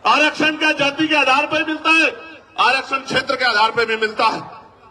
आरक्षण क्या जाति के आधार पर मिलता है, आरक्षण क्षेत्र के आधार पर भी मिलता है।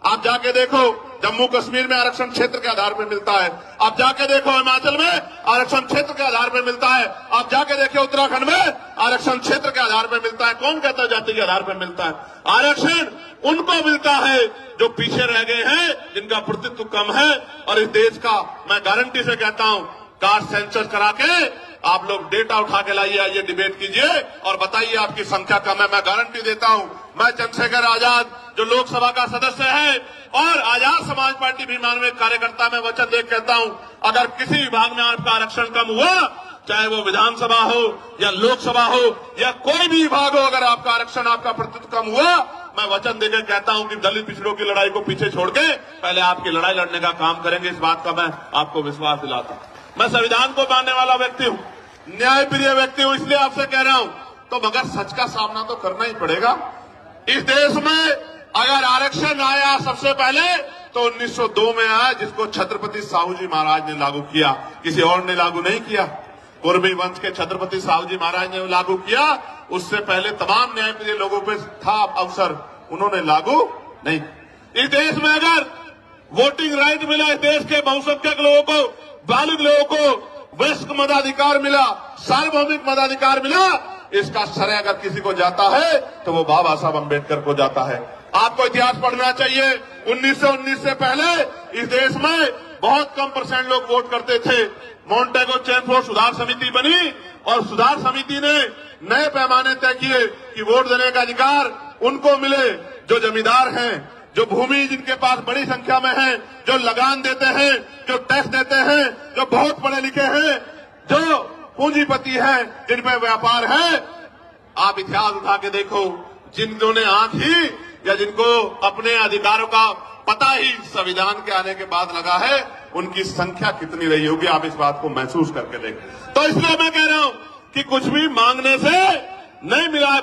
आप जाके देखो जम्मू कश्मीर में आरक्षण क्षेत्र के आधार पर मिलता है, आप जाके देखो हिमाचल में आरक्षण क्षेत्र के आधार पर मिलता है, आप जाके देखो उत्तराखंड में आरक्षण क्षेत्र के आधार पर मिलता है। कौन कहता है जाति के आधार पर मिलता है? आरक्षण उनको मिलता है जो पीछे रह गए हैं, जिनका प्रतित्व कम है। और इस देश का मैं गारंटी से कहता हूं, कास्ट सेंसस करा के आप लोग डेटा उठा के लाइए, आइए डिबेट कीजिए और बताइए आपकी संख्या कम है। मैं गारंटी देता हूं, मैं चंद्रशेखर आजाद जो लोकसभा का सदस्य है और आजाद समाज पार्टी भीमान में कार्यकर्ता में वचन दे कहता हूं, अगर किसी विभाग में आपका आरक्षण कम हुआ, चाहे वो विधानसभा हो या लोकसभा हो या कोई भी विभाग हो, अगर आपका आरक्षण आपका प्रतिशत कम हुआ, मैं वचन देकर कहता हूं कि दलित पिछड़ों की लड़ाई को पीछे छोड़ के पहले आपकी लड़ाई लड़ने का काम करेंगे। इस बात का मैं आपको विश्वास दिलाता हूं। मैं संविधान को मानने वाला व्यक्ति हूं, न्यायप्रिय व्यक्ति हूं, इसलिए आपसे कह रहा हूं, तो मगर सच का सामना तो करना ही पड़ेगा। इस देश में अगर आरक्षण आया सबसे पहले तो 1902 में आया, जिसको छत्रपति साहू जी महाराज ने लागू किया, किसी और ने लागू नहीं किया। कुर्मी वंश के छत्रपति साहू जी महाराज ने लागू किया, उससे पहले तमाम न्यायप्रिय लोगों पे था अवसर, उन्होंने लागू नहीं। इस देश में अगर वोटिंग राइट मिला, इस देश के बहुसंख्यक लोगों को, बालिग लोगों को वयस्क मताधिकार मिला, सार्वभौमिक मताधिकार मिला, इसका श्रेय अगर किसी को जाता है तो वो बाबा साहब अम्बेडकर को जाता है। आपको इतिहास पढ़ना चाहिए। 1919 से पहले इस देश में बहुत कम % लोग वोट करते थे। मॉन्टेगो चेम्फोर्ड सुधार समिति बनी और सुधार समिति ने नए पैमाने तय किए कि वोट देने का अधिकार उनको मिले जो जमींदार हैं, जो भूमि जिनके पास बड़ी संख्या में है, जो लगान देते हैं, जो टैक्स देते हैं, जो बहुत पढ़े लिखे हैं, जो पूंजीपति हैं, जिन पे व्यापार है। आप इतिहास उठा के देखो, जिन्होंने ने आंख ही या जिनको अपने अधिकारों का पता ही संविधान के आने के बाद लगा है, उनकी संख्या कितनी रही होगी, आप इस बात को महसूस करके देखें। तो इसलिए मैं कह रहा हूं कि कुछ भी मांगने से नहीं मिला है।